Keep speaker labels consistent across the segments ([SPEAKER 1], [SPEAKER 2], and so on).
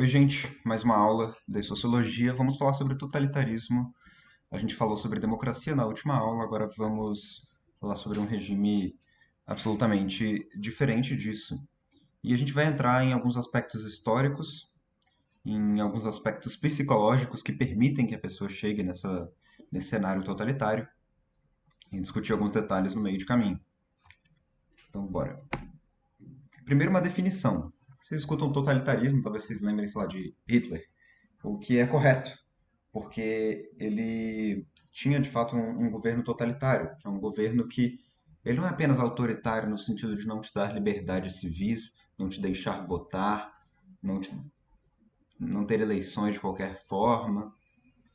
[SPEAKER 1] Oi, gente, mais uma aula de sociologia. Vamos falar sobre totalitarismo. A gente falou sobre democracia na última aula, agora vamos falar sobre um regime absolutamente diferente disso. E a gente vai entrar em alguns aspectos históricos, em alguns aspectos psicológicos que permitem que a pessoa chegue nesse cenário totalitário e discutir alguns detalhes no meio de caminho. Então, bora. Primeiro, uma definição. Vocês escutam totalitarismo, talvez vocês lembrem, sei lá, de Hitler, o que é correto, porque ele tinha de fato um governo totalitário, que é um governo que ele não é apenas autoritário no sentido de não te dar liberdades civis, não te deixar votar, não, te- não ter eleições de qualquer forma,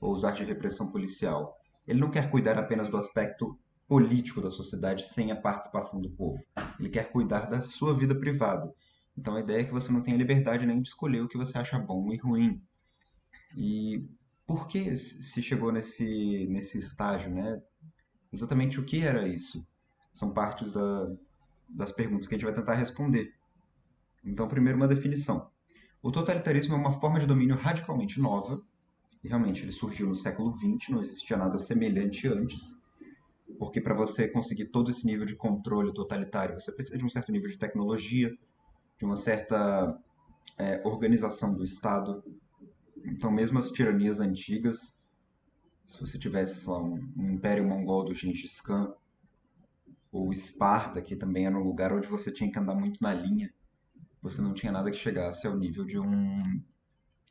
[SPEAKER 1] ou usar de repressão policial. Ele não quer cuidar apenas do aspecto político da sociedade sem a participação do povo. Ele quer cuidar da sua vida privada. Então a ideia é que você não tenha liberdade nem de escolher o que você acha bom e ruim. E por que se chegou nesse estágio, né? Exatamente o que era isso? São partes das perguntas que a gente vai tentar responder. Então, primeiro, uma definição. O totalitarismo é uma forma de domínio radicalmente nova, e realmente ele surgiu no século XX, não existia nada semelhante antes, porque para você conseguir todo esse nível de controle totalitário, você precisa de um certo nível de tecnologia, de uma certa organização do Estado. Então, mesmo as tiranias antigas, se você tivesse, sei lá, um Império Mongol do Gengis Khan, ou Esparta, que também era um lugar onde você tinha que andar muito na linha, você não tinha nada que chegasse ao nível de uma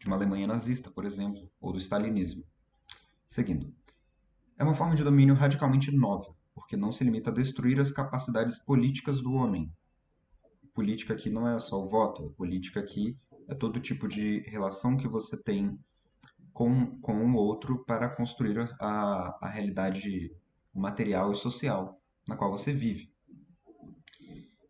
[SPEAKER 1] Alemanha nazista, por exemplo, ou do stalinismo. Seguindo. É uma forma de domínio radicalmente nova, porque não se limita a destruir as capacidades políticas do homem. Política aqui não é só o voto, política aqui é todo tipo de relação que você tem com o outro para construir a realidade material e social na qual você vive.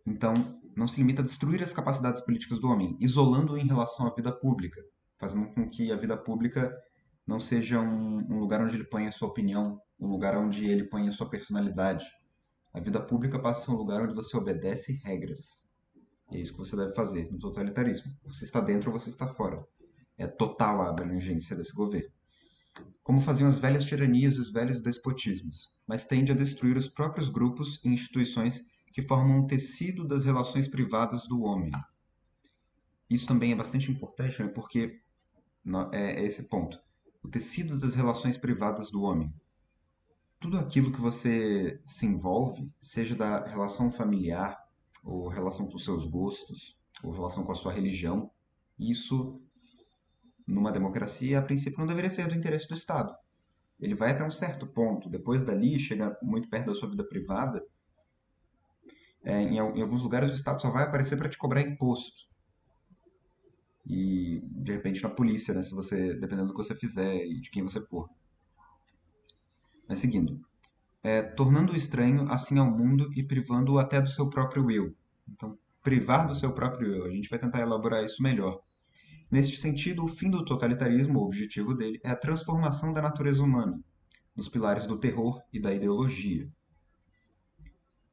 [SPEAKER 1] Então, não se limita a destruir as capacidades políticas do homem, isolando-o em relação à vida pública, fazendo com que a vida pública não seja um lugar onde ele põe a sua opinião, um lugar onde ele põe a sua personalidade. A vida pública passa a ser um lugar onde você obedece regras. E é isso que você deve fazer no totalitarismo. Você está dentro ou você está fora. É total a abrangência desse governo. Como faziam as velhas tiranias e os velhos despotismos, mas tende a destruir os próprios grupos e instituições que formam o tecido das relações privadas do homem. Isso também é bastante importante, né, porque é esse ponto. O tecido das relações privadas do homem. Tudo aquilo que você se envolve, seja da relação familiar, ou relação com seus gostos, ou relação com a sua religião, isso, numa democracia, a princípio não deveria ser do interesse do Estado. Ele vai até um certo ponto, depois dali, chega muito perto da sua vida privada, em alguns lugares o Estado só vai aparecer para te cobrar imposto. E, de repente, na polícia, né, se você, dependendo do que você fizer e de quem você for. Mas seguindo, tornando o estranho assim ao mundo e privando-o até do seu próprio eu. Então, privar do seu próprio eu, a gente vai tentar elaborar isso melhor. Neste sentido, o fim do totalitarismo, o objetivo dele, é a transformação da natureza humana, nos pilares do terror e da ideologia.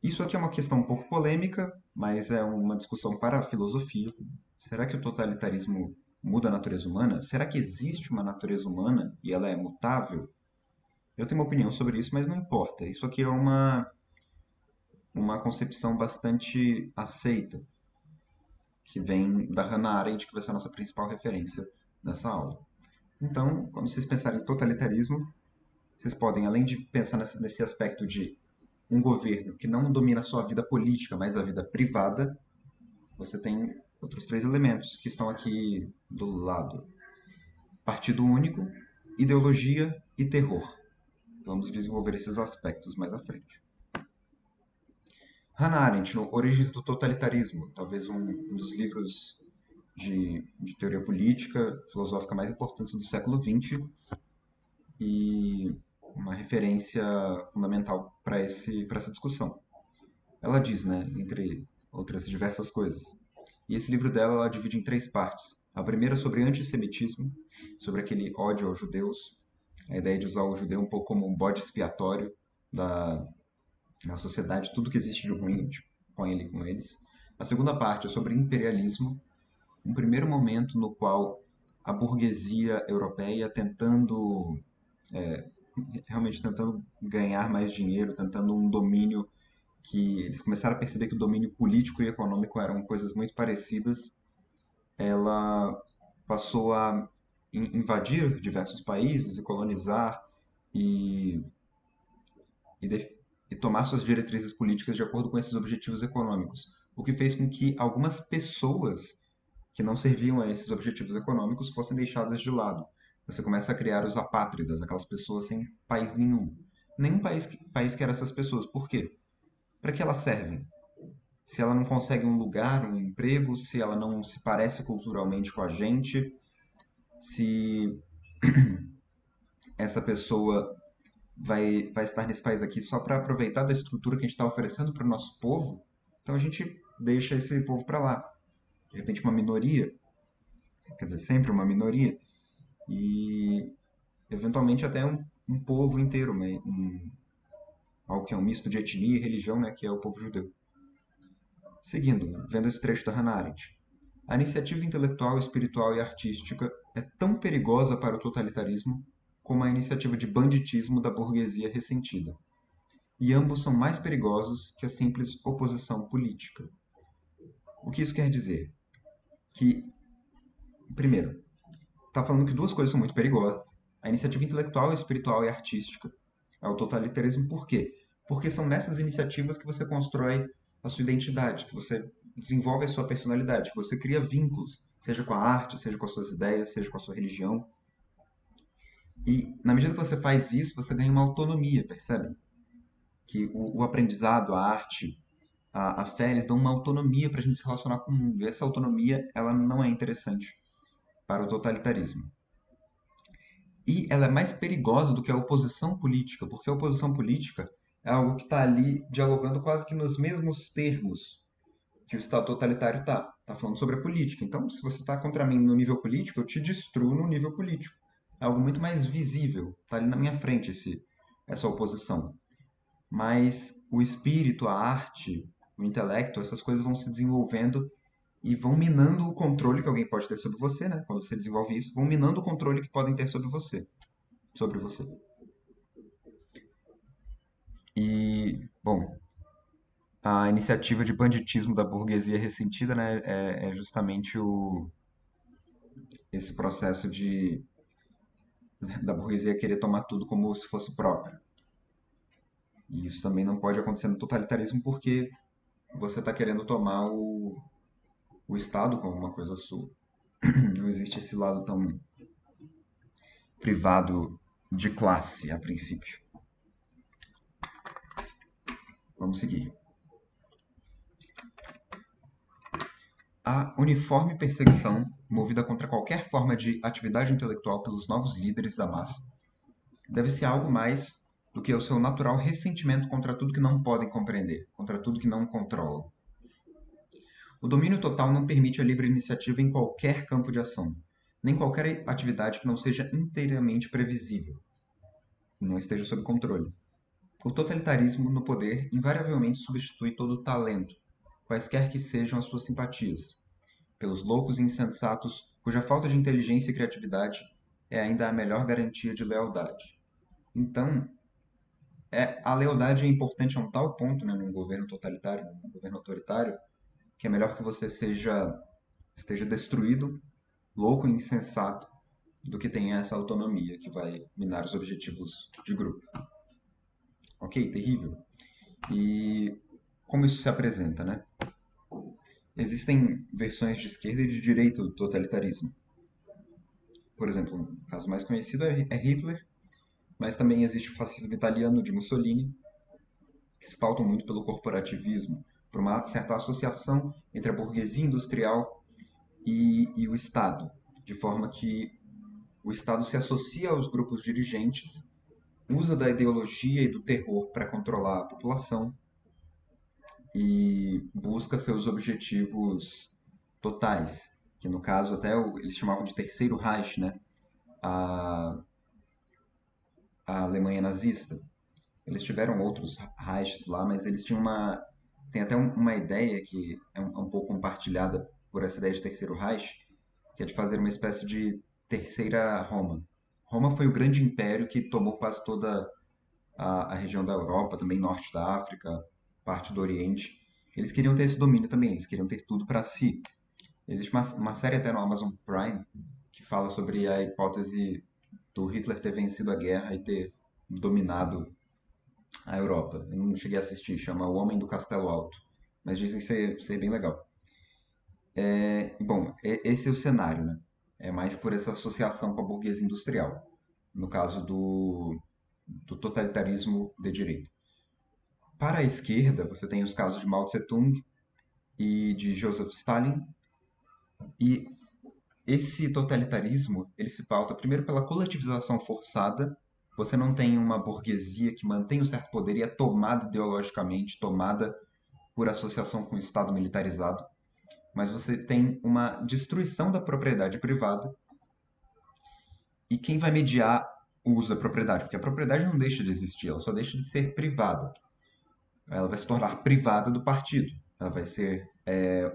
[SPEAKER 1] Isso aqui é uma questão um pouco polêmica, mas é uma discussão para a filosofia. Será que o totalitarismo muda a natureza humana? Será que existe uma natureza humana e ela é mutável? Eu tenho uma opinião sobre isso, mas não importa. Isso aqui é uma concepção bastante aceita, que vem da Hannah Arendt, que vai ser a nossa principal referência nessa aula. Então, quando vocês pensarem em totalitarismo, vocês podem, além de pensar nesse aspecto de um governo que não domina só a vida política, mas a vida privada, você tem outros três elementos que estão aqui do lado: partido único, ideologia e terror. Vamos desenvolver esses aspectos mais à frente. Hannah Arendt, no Origens do Totalitarismo, talvez um dos livros de teoria política, filosófica mais importantes do século XX e uma referência fundamental para essa discussão. Ela diz, né, entre outras diversas coisas. E esse livro dela ela divide em três partes. A primeira sobre antissemitismo, sobre aquele ódio aos judeus, a ideia de usar o judeu um pouco como um bode expiatório da, na sociedade, tudo que existe de ruim, tipo, põe ele com eles. A segunda parte é sobre imperialismo, um primeiro momento no qual a burguesia europeia tentando, realmente tentando ganhar mais dinheiro, tentando um domínio que eles começaram a perceber que o domínio político e econômico eram coisas muito parecidas. Ela passou a invadir diversos países e colonizar e, e, e tomar suas diretrizes políticas de acordo com esses objetivos econômicos, o que fez com que algumas pessoas que não serviam a esses objetivos econômicos fossem deixadas de lado. Você começa a criar os apátridas, aquelas pessoas sem país nenhum. Nenhum país quer essas pessoas. Por quê? Para que elas servem? Se ela não consegue um lugar, um emprego, se ela não se parece culturalmente com a gente, se essa pessoa vai estar nesse país aqui só para aproveitar da estrutura que a gente está oferecendo para o nosso povo, então a gente deixa esse povo para lá. De repente, uma minoria, quer dizer, sempre uma minoria, e eventualmente até um povo inteiro, algo que é um misto de etnia e religião, né, que é o povo judeu. Seguindo, vendo esse trecho da Hannah Arendt. A iniciativa intelectual, espiritual e artística é tão perigosa para o totalitarismo como a iniciativa de banditismo da burguesia ressentida. E ambos são mais perigosos que a simples oposição política. O que isso quer dizer? Que, primeiro, está falando que duas coisas são muito perigosas. A iniciativa intelectual, espiritual e artística é o totalitarismo. Por quê? Porque são nessas iniciativas que você constrói a sua identidade, que você desenvolve a sua personalidade, que você cria vínculos, seja com a arte, seja com as suas ideias, seja com a sua religião. E na medida que você faz isso, você ganha uma autonomia, percebe? Que o aprendizado, a arte, a fé, eles dão uma autonomia para a gente se relacionar com o mundo. E essa autonomia, ela não é interessante para o totalitarismo. E ela é mais perigosa do que a oposição política, porque a oposição política é algo que está ali dialogando quase que nos mesmos termos que o Estado totalitário está. Está falando sobre a política. Então, se você está contra mim no nível político, eu te destruo no nível político. É algo muito mais visível. Está ali na minha frente essa oposição. Mas o espírito, a arte, o intelecto, essas coisas vão se desenvolvendo e vão minando o controle que alguém pode ter sobre você, né? Quando você desenvolve isso, vão minando o controle que podem ter sobre você. Sobre você. E, bom, a iniciativa de banditismo da burguesia ressentida, né, é justamente esse processo da burguesia querer tomar tudo como se fosse próprio. E isso também não pode acontecer no totalitarismo porque você está querendo tomar o Estado como uma coisa sua. Não existe esse lado tão privado de classe, a princípio. Vamos seguir. A uniforme perseguição, movida contra qualquer forma de atividade intelectual pelos novos líderes da massa, deve ser algo mais do que o seu natural ressentimento contra tudo que não podem compreender, contra tudo que não controlam. O domínio total não permite a livre iniciativa em qualquer campo de ação, nem qualquer atividade que não seja inteiramente previsível e não esteja sob controle. O totalitarismo no poder invariavelmente substitui todo o talento, quaisquer que sejam as suas simpatias, pelos loucos e insensatos cuja falta de inteligência e criatividade é ainda a melhor garantia de lealdade. Então, a lealdade é importante a um tal ponto, né, num governo totalitário, num governo autoritário, que é melhor que você esteja destruído, louco e insensato, do que tenha essa autonomia que vai minar os objetivos de grupo. Ok? Terrível. E como isso se apresenta, né? Existem versões de esquerda e de direita do totalitarismo. Por exemplo, o caso mais conhecido é Hitler, mas também existe o fascismo italiano de Mussolini, que se pautam muito pelo corporativismo, por uma certa associação entre a burguesia industrial e o Estado, de forma que o Estado se associa aos grupos dirigentes, usa da ideologia e do terror para controlar a população e busca seus objetivos totais, que no caso até eles chamavam de Terceiro Reich, né? A, a Alemanha nazista. Eles tiveram outros Reichs lá, mas eles tinham tem até uma ideia que é um pouco compartilhada por essa ideia de Terceiro Reich, que é de fazer uma espécie de Terceira Roma. Roma foi o grande império que tomou quase toda a região da Europa, também norte da África, parte do Oriente. Eles queriam ter esse domínio também, eles queriam ter tudo para si. Existe uma série até no Amazon Prime que fala sobre a hipótese do Hitler ter vencido a guerra e ter dominado a Europa. Eu não cheguei a assistir, chama O Homem do Castelo Alto, mas dizem ser bem legal. Bom, esse é o cenário, né? É mais por essa associação com a burguesia industrial, no caso do totalitarismo de direita. Para a esquerda, você tem os casos de Mao Tse-tung e de Joseph Stalin, e esse totalitarismo, ele se pauta primeiro pela coletivização forçada. Você não tem uma burguesia que mantém um certo poder e é tomada ideologicamente, tomada por associação com o Estado militarizado, mas você tem uma destruição da propriedade privada e quem vai mediar o uso da propriedade? Porque a propriedade não deixa de existir, ela só deixa de ser privada. Ela vai se tornar privada do partido. Ela vai ser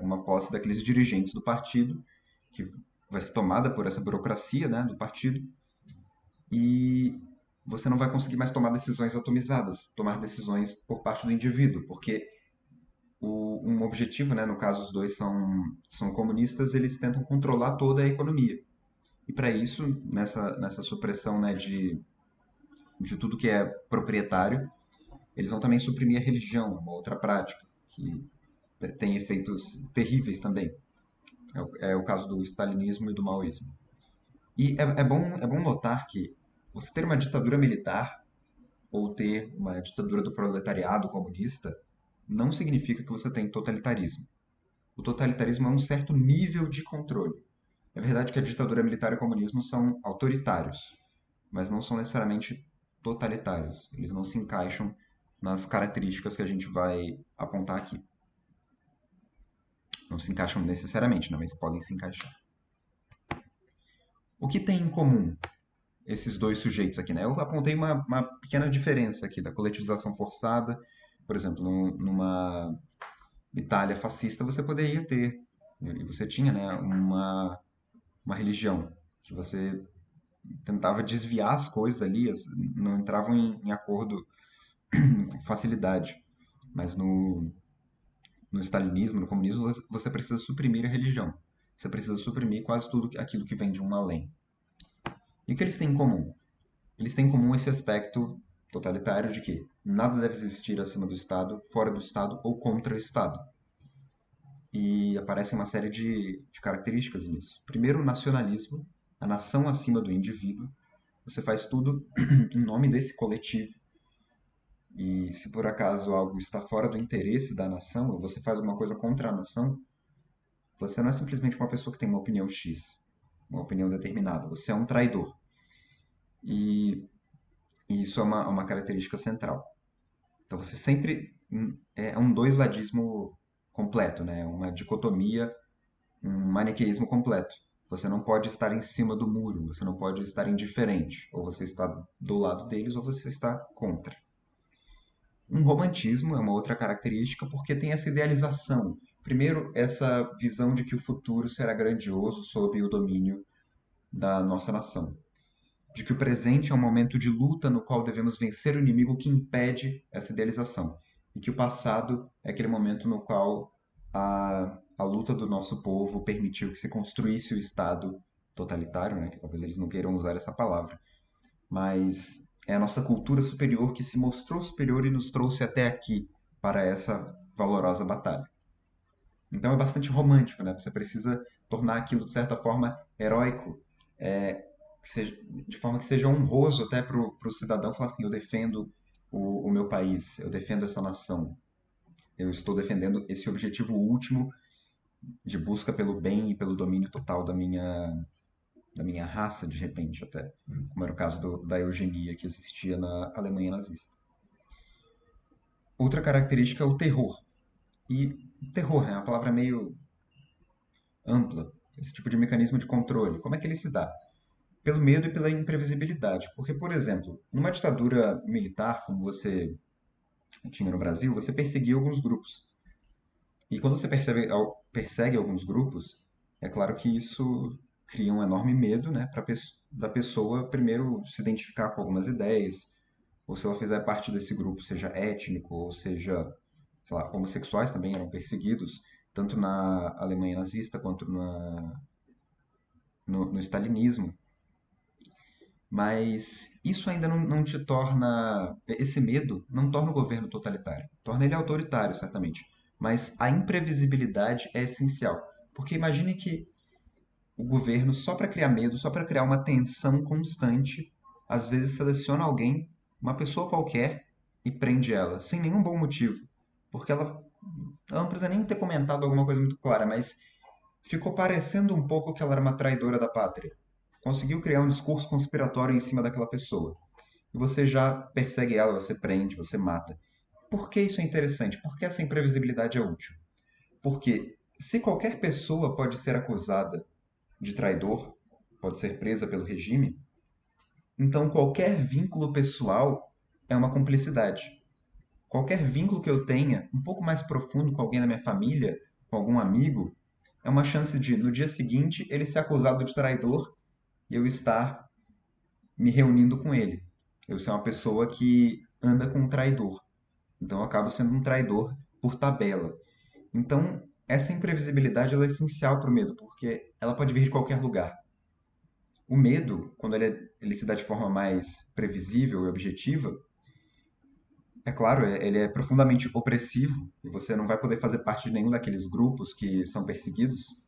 [SPEAKER 1] uma posse daqueles dirigentes do partido, que vai ser tomada por essa burocracia, né, do partido, e você não vai conseguir mais tomar decisões atomizadas, tomar decisões por parte do indivíduo, porque um objetivo, né, no caso os dois são comunistas, eles tentam controlar toda a economia. E para isso, nessa supressão, né, de tudo que é proprietário, eles vão também suprimir a religião, uma outra prática, que tem efeitos terríveis também. É o caso do stalinismo e do maoísmo. E é bom notar que você ter uma ditadura militar ou ter uma ditadura do proletariado comunista não significa que você tem totalitarismo. O totalitarismo é um certo nível de controle. É verdade que a ditadura militar e o comunismo são autoritários, mas não são necessariamente totalitários. Eles não se encaixam nas características que a gente vai apontar aqui. Não se encaixam necessariamente, né, mas podem se encaixar. O que tem em comum esses dois sujeitos aqui, né? Eu apontei uma pequena diferença aqui da coletivização forçada. Por exemplo, numa Itália fascista, você poderia ter, e você tinha, né, uma religião que você tentava desviar as coisas ali, não entravam em acordo com facilidade. Mas no stalinismo, no comunismo, você precisa suprimir a religião. Você precisa suprimir quase tudo aquilo que vem de um além. E o que eles têm em comum? Eles têm em comum esse aspecto totalitário de que nada deve existir acima do Estado, fora do Estado ou contra o Estado. E aparecem uma série de características nisso. Primeiro, o nacionalismo, a nação acima do indivíduo. Você faz tudo em nome desse coletivo. E se por acaso algo está fora do interesse da nação, ou você faz alguma coisa contra a nação, você não é simplesmente uma pessoa que tem uma opinião X, uma opinião determinada. Você é um traidor. E isso é uma característica central. Então você sempre é um doisladismo completo, né? Uma dicotomia, um maniqueísmo completo. Você não pode estar em cima do muro, você não pode estar indiferente. Ou você está do lado deles ou você está contra. Um romantismo é uma outra característica porque tem essa idealização. Primeiro, essa visão de que o futuro será grandioso sob o domínio da nossa nação. De que o presente é um momento de luta no qual devemos vencer o inimigo que impede essa idealização. E que o passado é aquele momento no qual a luta do nosso povo permitiu que se construísse o Estado totalitário, né? Que talvez eles não queiram usar essa palavra, mas é a nossa cultura superior que se mostrou superior e nos trouxe até aqui para essa valorosa batalha. Então é bastante romântico, né? Você precisa tornar aquilo de certa forma heróico, de forma que seja honroso até para o cidadão falar assim: eu defendo o meu país, eu defendo essa nação, eu estou defendendo esse objetivo último de busca pelo bem e pelo domínio total da minha raça, de repente, até, como era o caso da eugenia que existia na Alemanha nazista. Outra característica é o terror. E terror, né, é uma palavra meio ampla, esse tipo de mecanismo de controle. Como é que ele se dá? Pelo medo e pela imprevisibilidade. Porque, por exemplo, numa ditadura militar, como você tinha no Brasil, você perseguia alguns grupos. E quando você persegue alguns grupos, é claro que isso cria um enorme medo, né, da pessoa primeiro se identificar com algumas ideias, ou se ela fizer parte desse grupo, seja étnico, ou seja, sei lá, homossexuais também eram perseguidos, tanto na Alemanha nazista quanto no stalinismo. Mas isso ainda não te torna. Esse medo não torna o governo totalitário. Torna ele autoritário, certamente. Mas a imprevisibilidade é essencial. Porque imagine que o governo, só para criar medo, só para criar uma tensão constante, às vezes seleciona alguém, uma pessoa qualquer, e prende ela, sem nenhum bom motivo. Porque ela não precisa nem ter comentado alguma coisa muito clara, mas ficou parecendo um pouco que ela era uma traidora da pátria. Conseguiu criar um discurso conspiratório em cima daquela pessoa. E você já persegue ela, você prende, você mata. Por que isso é interessante? Por que essa imprevisibilidade é útil? Porque se qualquer pessoa pode ser acusada de traidor, pode ser presa pelo regime, então qualquer vínculo pessoal é uma cumplicidade. Qualquer vínculo que eu tenha, um pouco mais profundo com alguém da minha família, com algum amigo, é uma chance de, no dia seguinte, ele ser acusado de traidor e eu estar me reunindo com ele. Eu ser uma pessoa que anda com um traidor. Então eu acabo sendo um traidor por tabela. Então, essa imprevisibilidade ela é essencial para o medo, porque ela pode vir de qualquer lugar. O medo, quando ele se dá de forma mais previsível e objetiva, é claro, ele é profundamente opressivo e você não vai poder fazer parte de nenhum daqueles grupos que são perseguidos,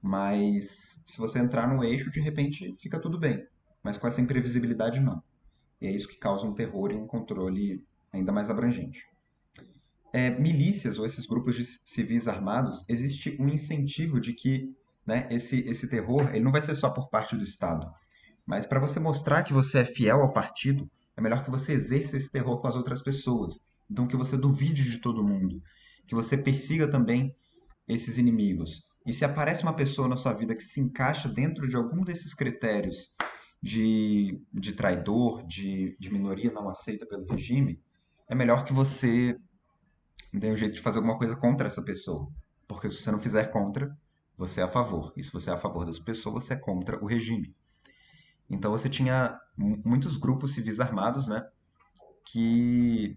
[SPEAKER 1] mas se você entrar no eixo, de repente fica tudo bem. Mas com essa imprevisibilidade, não. E é isso que causa um terror e um controle ainda mais abrangente. Milícias ou esses grupos de civis armados, existe um incentivo de que, né, esse terror ele não vai ser só por parte do Estado. Mas para você mostrar que você é fiel ao partido, é melhor que você exerça esse terror com as outras pessoas. Então que você duvide de todo mundo, que você persiga também esses inimigos. E se aparece uma pessoa na sua vida que se encaixa dentro de algum desses critérios de traidor, de minoria não aceita pelo regime, é melhor que você dê um jeito de fazer alguma coisa contra essa pessoa. Porque se você não fizer contra, você é a favor. E se você é a favor dessa pessoa, você é contra o regime. Então você tinha muitos grupos civis armados, né, que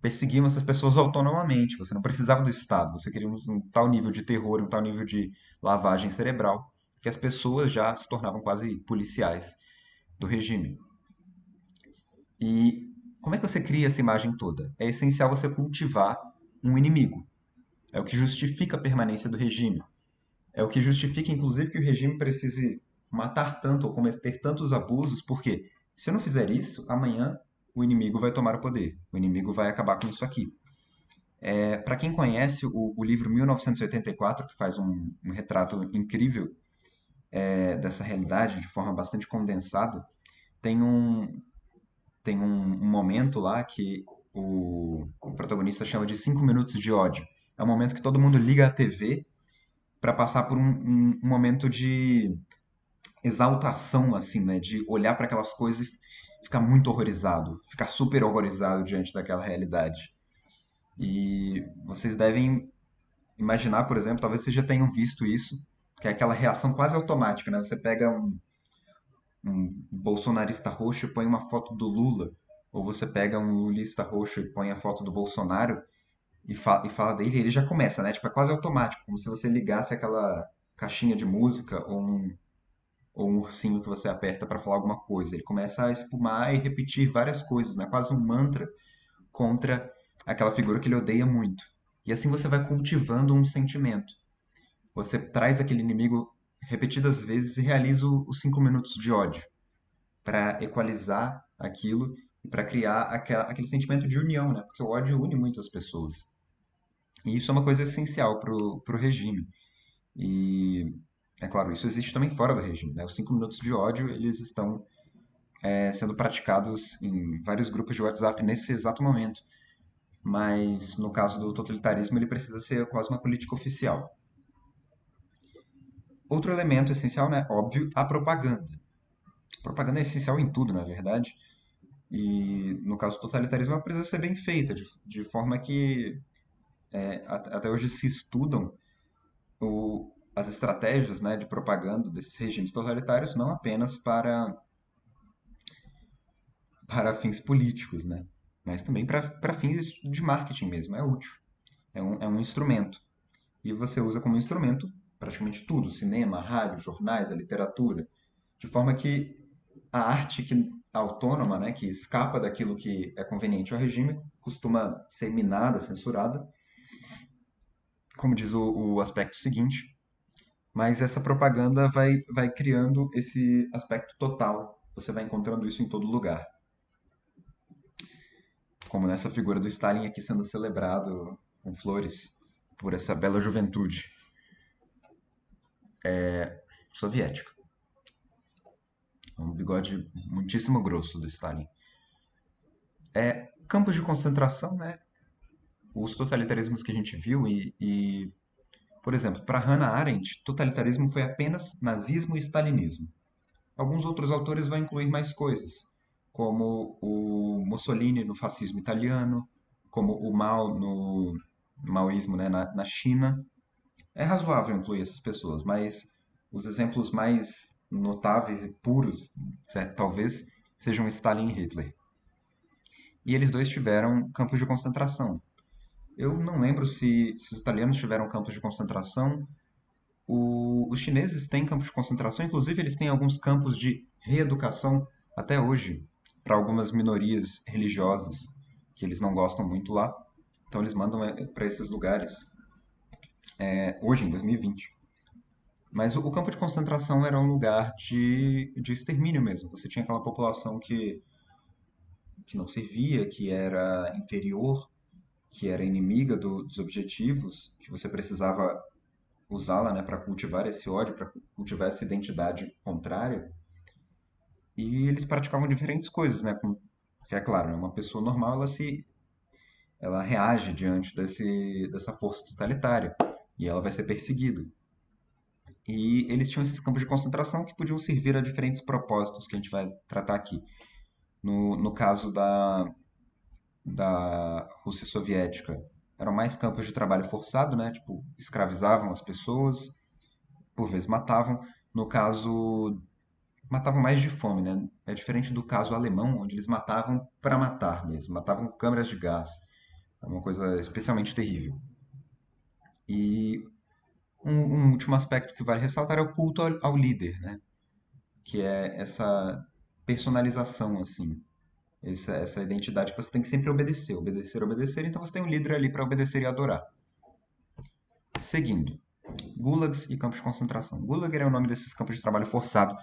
[SPEAKER 1] perseguiam essas pessoas autonomamente. Você não precisava do Estado. Você queria um tal nível de terror, um tal nível de lavagem cerebral, que as pessoas já se tornavam quase policiais do regime. E como é que você cria essa imagem toda? É essencial você cultivar um inimigo. É o que justifica a permanência do regime. É o que justifica, inclusive, que o regime precise matar tanto ou cometer tantos abusos, porque se eu não fizer isso, amanhã o inimigo vai tomar o poder. O inimigo vai acabar com isso aqui. Para quem conhece o livro 1984, que faz um retrato incrível dessa realidade de forma bastante condensada, tem um momento lá que o protagonista chama de 5 minutos de ódio. É um momento que todo mundo liga a TV para passar por um momento de exaltação, assim, né? De olhar para aquelas coisas e ficar muito horrorizado, ficar super horrorizado diante daquela realidade. E vocês devem imaginar, por exemplo, talvez vocês já tenham visto isso, que é aquela reação quase automática, né? Você pega um bolsonarista roxo e põe uma foto do Lula, ou você pega um lulista roxo e põe a foto do Bolsonaro e fala dele, ele já começa, né? Tipo, é quase automático, como se você ligasse aquela caixinha de música ou um ursinho que você aperta para falar alguma coisa. Ele começa a espumar e repetir várias coisas, né? Quase um mantra contra aquela figura que ele odeia muito. E assim você vai cultivando um sentimento. Você traz aquele inimigo repetidas vezes e realiza os 5 minutos de ódio para equalizar aquilo e para criar aquele sentimento de união, né? Porque o ódio une muitas pessoas. E isso é uma coisa essencial para o regime. E, é claro, isso existe também fora do regime, né? Os 5 minutos de ódio, eles estão sendo praticados em vários grupos de WhatsApp nesse exato momento. Mas, no caso do totalitarismo, ele precisa ser quase uma política oficial. Outro elemento essencial, né? Óbvio, a propaganda. A propaganda é essencial em tudo, na verdade. E, no caso do totalitarismo, ela precisa ser bem feita, de forma que até hoje se estudam as estratégias, né, de propaganda desses regimes totalitários não apenas para fins políticos, né, mas também para fins de marketing mesmo. É útil, é um instrumento. E você usa como instrumento praticamente tudo: cinema, rádio, jornais, a literatura, de forma que a arte autônoma, né, que escapa daquilo que é conveniente ao regime, costuma ser minada, censurada, como diz o aspecto seguinte, mas essa propaganda vai criando esse aspecto total. Você vai encontrando isso em todo lugar. Como nessa figura do Stalin aqui sendo celebrado com flores por essa bela juventude soviética. Um bigode muitíssimo grosso do Stalin. Campos de concentração, né? Os totalitarismos que a gente viu por exemplo, para Hannah Arendt, totalitarismo foi apenas nazismo e stalinismo. Alguns outros autores vão incluir mais coisas, como o Mussolini no fascismo italiano, como o Mao no maoísmo, né, na China. É razoável incluir essas pessoas, mas os exemplos mais notáveis e puros, talvez, sejam Stalin e Hitler. E eles dois tiveram campos de concentração. Eu não lembro se os italianos tiveram campos de concentração. Os chineses têm campos de concentração, inclusive eles têm alguns campos de reeducação até hoje, para algumas minorias religiosas que eles não gostam muito lá. Então eles mandam para esses lugares, hoje, em 2020. Mas o campo de concentração era um lugar de extermínio mesmo. Você tinha aquela população que não servia, que era inferior, que era inimiga dos objetivos, que você precisava usá-la, né, para cultivar esse ódio, para cultivar essa identidade contrária. E eles praticavam diferentes coisas, né? Porque é claro, né, uma pessoa normal ela reage diante dessa força totalitária e ela vai ser perseguida. E eles tinham esses campos de concentração que podiam servir a diferentes propósitos que a gente vai tratar aqui. No caso da Rússia Soviética, eram mais campos de trabalho forçado, né? Tipo, escravizavam as pessoas, por vezes matavam. No caso, matavam mais de fome, né? É diferente do caso alemão, onde eles matavam para matar mesmo, matavam com câmeras de gás. É uma coisa especialmente terrível. E um último aspecto que vale ressaltar é o culto ao líder, né? Que é essa personalização, assim, essa identidade que você tem que sempre obedecer, obedecer, obedecer. Então você tem um líder ali para obedecer e adorar. Seguindo, gulags e campos de concentração. Gulag era o nome desses campos de trabalho forçado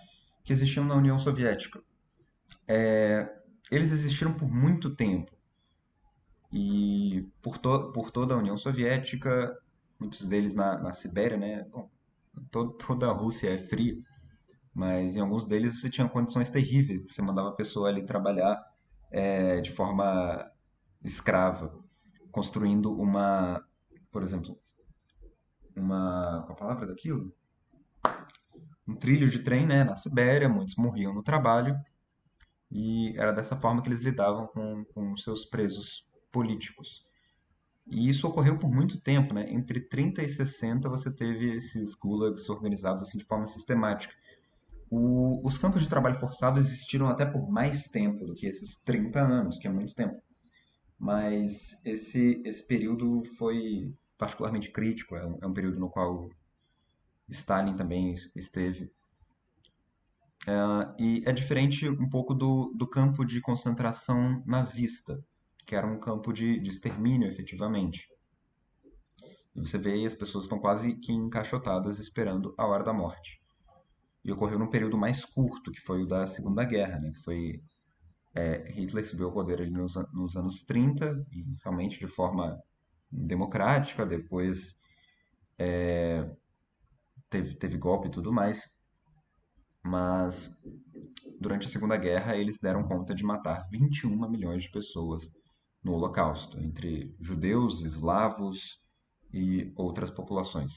[SPEAKER 1] que existiam na União Soviética. Eles existiram por muito tempo e por toda a União Soviética, muitos deles na Sibéria, né? Bom, toda a Rússia é fria, mas em alguns deles você tinha condições terríveis. Você mandava a pessoa ali trabalhar de forma escrava, construindo por exemplo, qual a palavra daquilo? Um trilho de trem, né, na Sibéria. Muitos morriam no trabalho e era dessa forma que eles lidavam com seus presos políticos. E isso ocorreu por muito tempo, né? Entre 30 e 60 você teve esses gulags organizados assim de forma sistemática. Os campos de trabalho forçado existiram até por mais tempo do que esses 30 anos, que é muito tempo. Mas esse período foi particularmente crítico, é um período no qual Stalin também esteve. E é diferente um pouco do campo de concentração nazista, que era um campo de extermínio, efetivamente. E você vê aí as pessoas estão quase que encaixotadas esperando a hora da morte. E ocorreu num período mais curto, que foi o da Segunda Guerra, né? Que foi Hitler subiu ao poder ali nos anos 30, inicialmente de forma democrática, depois teve golpe e tudo mais, mas durante a Segunda Guerra eles deram conta de matar 21 milhões de pessoas no Holocausto, entre judeus, eslavos e outras populações.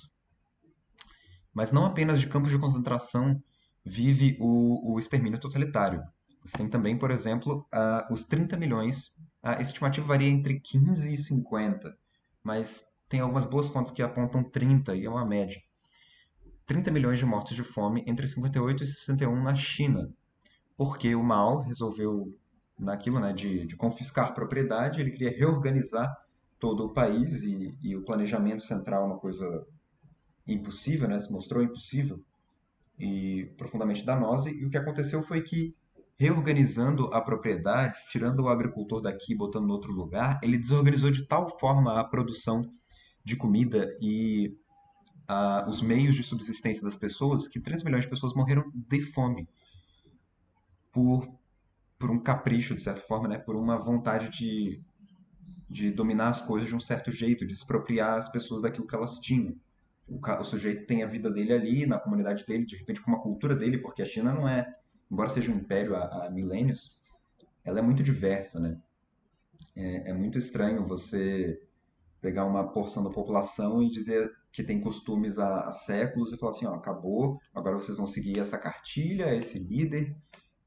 [SPEAKER 1] Mas não apenas de campos de concentração vive o extermínio totalitário. Você tem também, por exemplo, os 30 milhões. A estimativa varia entre 15 e 50, mas tem algumas boas fontes que apontam 30 e é uma média. 30 milhões de mortos de fome entre 58 e 61 na China, porque o Mao resolveu, naquilo, né, de confiscar propriedade, ele queria reorganizar todo o país e o planejamento central é uma coisa impossível, né, se mostrou impossível e profundamente danosa, e o que aconteceu foi que, reorganizando a propriedade, tirando o agricultor daqui e botando em outro lugar, ele desorganizou de tal forma a produção de comida e os meios de subsistência das pessoas que 3 milhões de pessoas morreram de fome por, por um capricho, de certa forma, né? Por uma vontade de dominar as coisas de um certo jeito, de expropriar as pessoas daquilo que elas tinham. O sujeito tem a vida dele ali, na comunidade dele, de repente com uma cultura dele, porque a China não é, embora seja um império há milênios, ela é muito diversa, né? É muito estranho você pegar uma porção da população e dizer que tem costumes há séculos e falar assim, ó, acabou, agora vocês vão seguir essa cartilha, esse líder,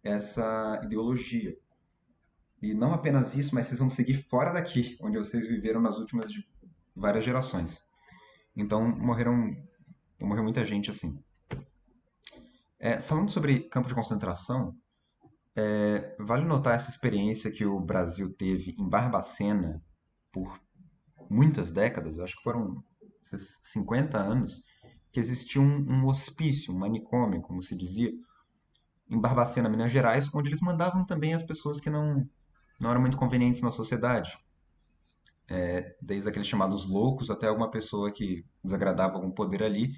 [SPEAKER 1] essa ideologia. E não apenas isso, mas vocês vão seguir fora daqui, onde vocês viveram nas últimas várias gerações. Então morreu muita gente assim. Falando sobre campo de concentração, vale notar essa experiência que o Brasil teve em Barbacena por muitas décadas, acho que foram esses 50 anos, que existia um hospício, um manicômio, como se dizia, em Barbacena, Minas Gerais, onde eles mandavam também as pessoas que não eram muito convenientes na sociedade, desde aqueles chamados loucos até alguma pessoa que desagradava algum poder ali.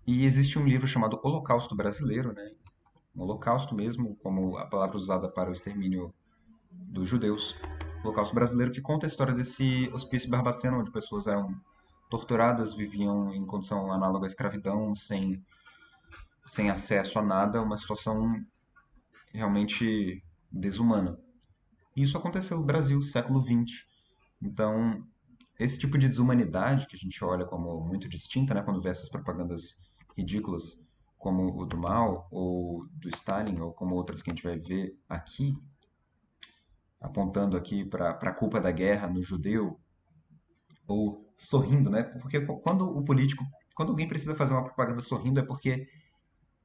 [SPEAKER 1] E existe um livro chamado Holocausto Brasileiro, né? Um holocausto mesmo, como a palavra usada para o extermínio dos judeus. O Holocausto Brasileiro, que conta a história desse hospício Barbacena, onde pessoas eram torturadas, viviam em condição análoga à escravidão, sem acesso a nada, uma situação realmente desumana. E isso aconteceu no Brasil, século XX. Então, esse tipo de desumanidade que a gente olha como muito distinta, né, quando vê essas propagandas ridículas, como o do Mao ou do Stalin, ou como outras que a gente vai ver aqui, apontando aqui para a culpa da guerra no judeu, ou sorrindo, né? Porque quando alguém precisa fazer uma propaganda sorrindo é porque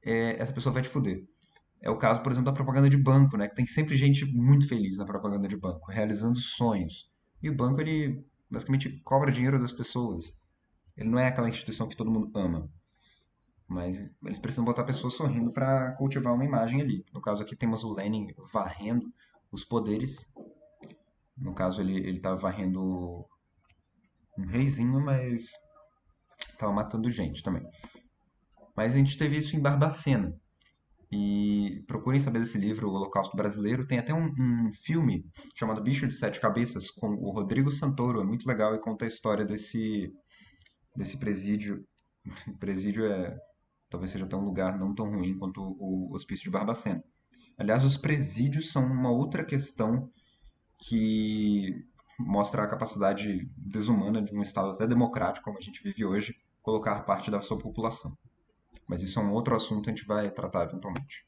[SPEAKER 1] essa pessoa vai te fuder. É o caso, por exemplo, da propaganda de banco, né? Que tem sempre gente muito feliz na propaganda de banco, realizando sonhos. E o banco, ele basicamente cobra dinheiro das pessoas. Ele não é aquela instituição que todo mundo ama. Mas eles precisam botar pessoas sorrindo para cultivar uma imagem ali. No caso aqui temos o Lenin varrendo os poderes. No caso ele estava varrendo um reizinho, mas estava matando gente também. Mas a gente teve isso em Barbacena. E procurem saber desse livro, O Holocausto Brasileiro. Tem até um filme chamado Bicho de Sete Cabeças, com o Rodrigo Santoro. É muito legal e conta a história desse presídio. O presídio talvez seja até um lugar não tão ruim quanto o Hospício de Barbacena. Aliás, os presídios são uma outra questão que mostra a capacidade desumana de um Estado até democrático, como a gente vive hoje, colocar parte da sua população. Mas isso é um outro assunto que a gente vai tratar eventualmente.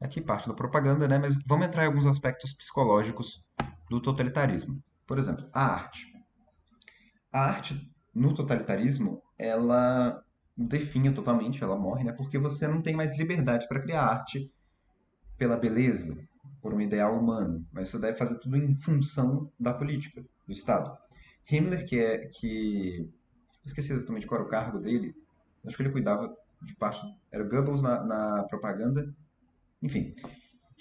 [SPEAKER 1] Aqui parte da propaganda, né? Mas vamos entrar em alguns aspectos psicológicos do totalitarismo. Por exemplo, a arte. A arte no totalitarismo, ela definha totalmente, ela morre, né? Porque você não tem mais liberdade para criar arte pela beleza, por um ideal humano, mas você deve fazer tudo em função da política, do Estado. Himmler, que esqueci exatamente qual era o cargo dele, acho que ele cuidava de parte, era Goebbels na propaganda, enfim.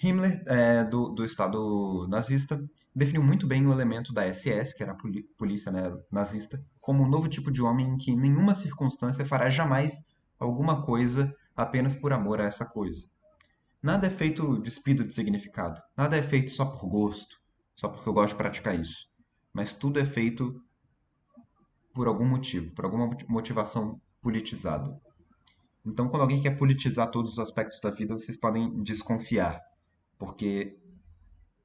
[SPEAKER 1] Himmler, do Estado nazista, definiu muito bem o elemento da SS, que era a polícia, né, nazista, como um novo tipo de homem em que em nenhuma circunstância fará jamais alguma coisa apenas por amor a essa coisa. Nada é feito despido de significado. Nada é feito só por gosto, só porque eu gosto de praticar isso. Mas tudo é feito por algum motivo, por alguma motivação politizada. Então, quando alguém quer politizar todos os aspectos da vida, vocês podem desconfiar, porque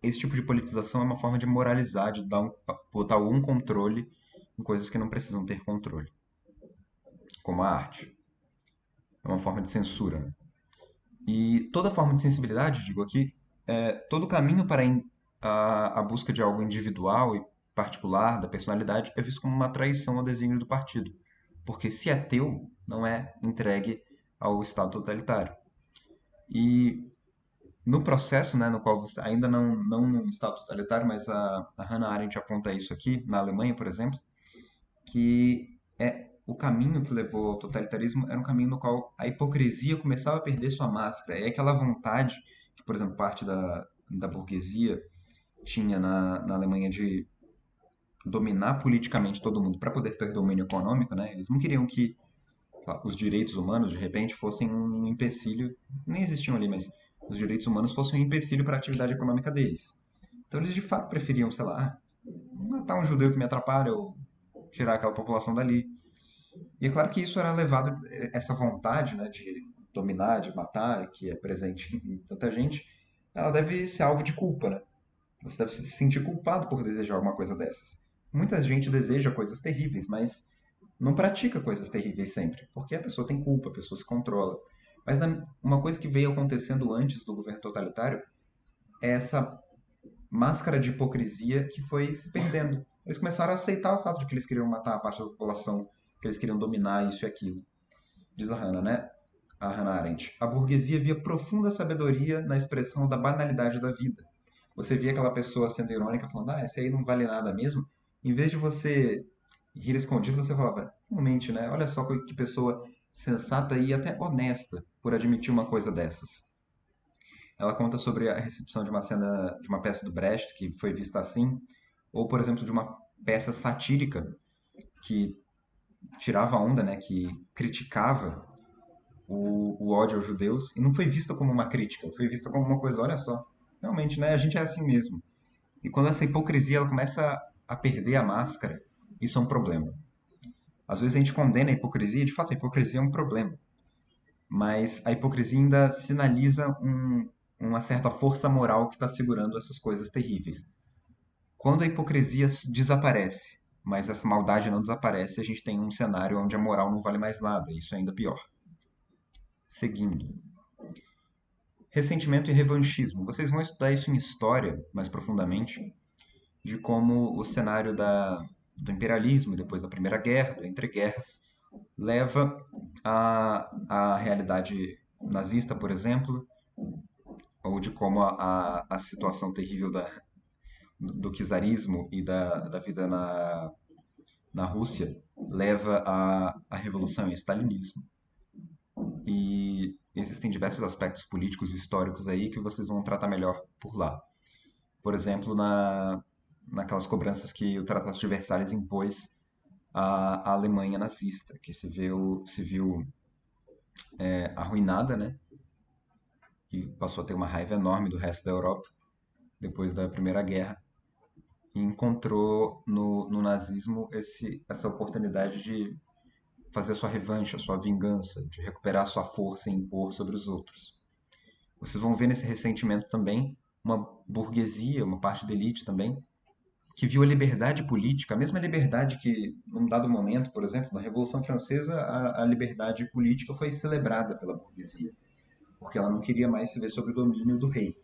[SPEAKER 1] esse tipo de politização é uma forma de moralizar, de botar algum controle em coisas que não precisam ter controle, como a arte. É uma forma de censura, né? E toda forma de sensibilidade, digo aqui, todo caminho para a busca de algo individual e particular da personalidade é visto como uma traição ao desígnio do partido. porque se é teu, não é entregue ao Estado totalitário. E no processo, né, no qual você, ainda não num Estado totalitário, mas a Hannah Arendt aponta isso aqui, na Alemanha, por exemplo, que o caminho que levou ao totalitarismo era um caminho no qual a hipocrisia começava a perder sua máscara. E aquela vontade que, por exemplo, parte da burguesia tinha na Alemanha de dominar politicamente todo mundo para poder ter domínio econômico, né? Eles não queriam que os direitos humanos, de repente, fossem um empecilho, nem existiam ali, mas os direitos humanos fossem um empecilho para a atividade econômica deles. Então eles de fato preferiam, sei lá, matar um judeu que me atrapalha ou tirar aquela população dali. E é claro que isso era levado, essa vontade, né, de dominar, de matar, que é presente em tanta gente, ela deve ser alvo de culpa, né? Você deve se sentir culpado por desejar alguma coisa dessas. Muita gente deseja coisas terríveis, mas não pratica coisas terríveis sempre, porque a pessoa tem culpa, a pessoa se controla. Mas uma coisa que veio acontecendo antes do governo totalitário é essa máscara de hipocrisia que foi se perdendo. Eles começaram a aceitar o fato de que eles queriam matar a parte da população, que eles queriam dominar isso e aquilo. Diz a Hannah, né? A Hannah Arendt. A burguesia via profunda sabedoria na expressão da banalidade da vida. Você via aquela pessoa sendo irônica, falando, esse aí não vale nada mesmo. Em vez de você rir escondido, você falava, realmente, né? Olha só que pessoa sensata e até honesta por admitir uma coisa dessas. Ela conta sobre a recepção de uma cena, de uma peça do Brecht, que foi vista assim, ou, por exemplo, de uma peça satírica que tirava onda, né? Que criticava o ódio aos judeus, e não foi vista como uma crítica, foi vista como uma coisa, olha só, realmente, né? A gente é assim mesmo. E quando essa hipocrisia ela começa a perder a máscara, isso é um problema. Às vezes a gente condena a hipocrisia, de fato a hipocrisia é um problema, mas a hipocrisia ainda sinaliza uma certa força moral que está segurando essas coisas terríveis. Quando a hipocrisia desaparece, mas essa maldade não desaparece, a gente tem um cenário onde a moral não vale mais nada, isso é ainda pior. Seguindo. Ressentimento e revanchismo. Vocês vão estudar isso em história mais profundamente, de como o cenário do imperialismo, depois da Primeira Guerra, do entreguerras, leva à realidade nazista, por exemplo, ou de como a situação terrível do czarismo e da vida na Rússia leva à revolução e ao stalinismo. E existem diversos aspectos políticos e históricos aí que vocês vão tratar melhor por lá. Por exemplo, naquelas cobranças que o Tratado de Versalhes impôs à Alemanha nazista, que se viu arruinada, né? E passou a ter uma raiva enorme do resto da Europa depois da Primeira Guerra e encontrou no nazismo essa oportunidade de fazer a sua revanche, a sua vingança, de recuperar a sua força e impor sobre os outros. Vocês vão ver nesse ressentimento também uma burguesia, uma parte da elite também, que viu a liberdade política, a mesma liberdade que, num dado momento, por exemplo, na Revolução Francesa, a liberdade política foi celebrada pela burguesia, porque ela não queria mais se ver sob o domínio do rei.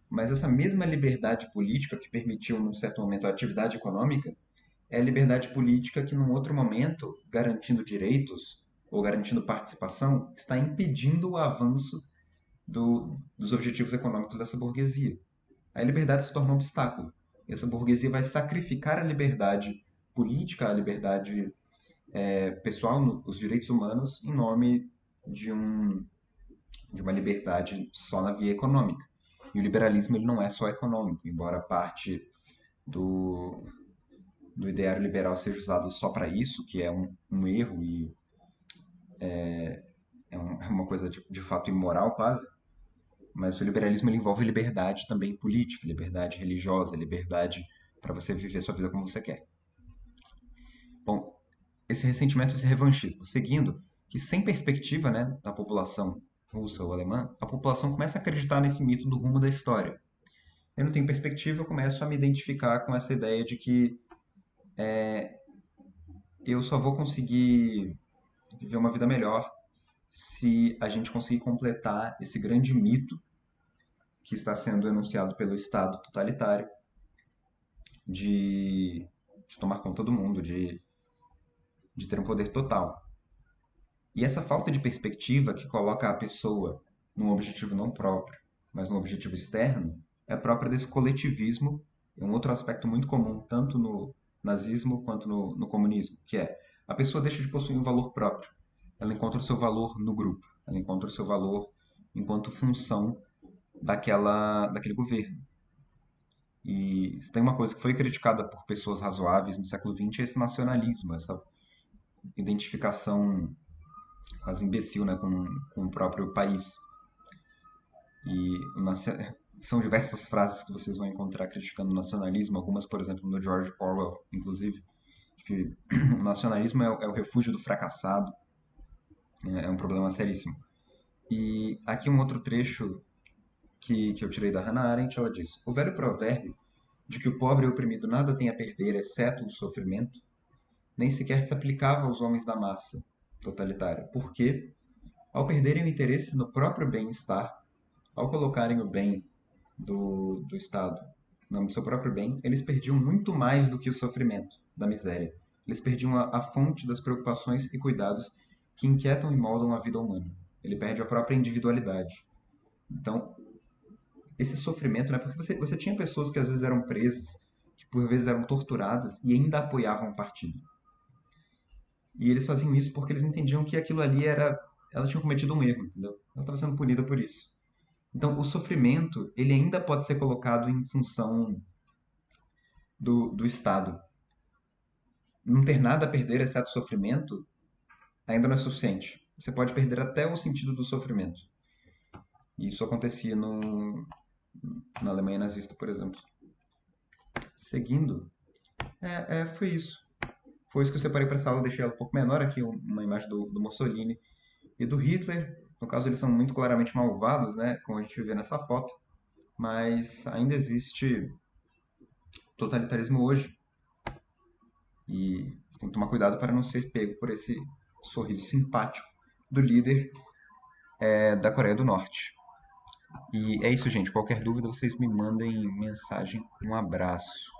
[SPEAKER 1] Mas essa mesma liberdade política que permitiu, num certo momento, a atividade econômica, é a liberdade política que, num outro momento, garantindo direitos ou garantindo participação, está impedindo o avanço dos objetivos econômicos dessa burguesia. A liberdade se torna um obstáculo. Essa burguesia vai sacrificar a liberdade política, a liberdade pessoal, os direitos humanos, em nome de, de uma liberdade só na via econômica. E o liberalismo ele não é só econômico, embora parte do, do ideário liberal seja usado só para isso, que é um erro e é uma coisa de fato imoral quase, mas o liberalismo ele envolve liberdade também política, liberdade religiosa, liberdade para você viver sua vida como você quer. Bom, esse ressentimento, esse revanchismo, seguindo que sem perspectiva, né, da população russa ou alemã, a população começa a acreditar nesse mito do rumo da história. Eu não tenho perspectiva, eu começo a me identificar com essa ideia de que eu só vou conseguir viver uma vida melhor se a gente conseguir completar esse grande mito que está sendo enunciado pelo Estado totalitário de tomar conta do mundo, de de ter um poder total. E essa falta de perspectiva que coloca a pessoa num objetivo não próprio, mas num objetivo externo, é própria desse coletivismo. É um outro aspecto muito comum, tanto no nazismo quanto no comunismo, que é a pessoa deixa de possuir um valor próprio. Ela encontra o seu valor no grupo, ela encontra o seu valor enquanto função daquele governo. E se tem uma coisa que foi criticada por pessoas razoáveis no século XX é esse nacionalismo, essa identificação quase imbecil, né, com o próprio país. E são diversas frases que vocês vão encontrar criticando o nacionalismo, algumas, por exemplo, no George Orwell, inclusive, que o nacionalismo é o refúgio do fracassado, é um problema seríssimo. E aqui um outro trecho que eu tirei da Hannah Arendt, ela diz: o velho provérbio de que o pobre e o oprimido nada tem a perder exceto o sofrimento, nem sequer se aplicava aos homens da massa totalitária, porque, ao perderem o interesse no próprio bem-estar, ao colocarem o bem do Estado no nome do seu próprio bem, eles perdiam muito mais do que o sofrimento da miséria. Eles perdiam a fonte das preocupações e cuidados que inquietam e moldam a vida humana. Ele perde a própria individualidade. Então, esse sofrimento, né? Porque você tinha pessoas que às vezes eram presas, que por vezes eram torturadas e ainda apoiavam o partido. E eles faziam isso porque eles entendiam que aquilo ali era. Ela tinha cometido um erro, entendeu? Ela estava sendo punida por isso. Então, o sofrimento, ele ainda pode ser colocado em função do Estado. Não ter nada a perder, exceto sofrimento, ainda não é suficiente. Você pode perder até o sentido do sofrimento. E isso acontecia na Alemanha nazista, por exemplo. Seguindo, foi isso. Foi isso que eu separei para essa aula, deixei ela um pouco menor aqui, uma imagem do Mussolini e do Hitler. No caso, eles são muito claramente malvados, né, como a gente vê nessa foto, mas ainda existe totalitarismo hoje. E você tem que tomar cuidado para não ser pego por esse sorriso simpático do líder da Coreia do Norte. E é isso, gente. Qualquer dúvida, vocês me mandem mensagem. Um abraço.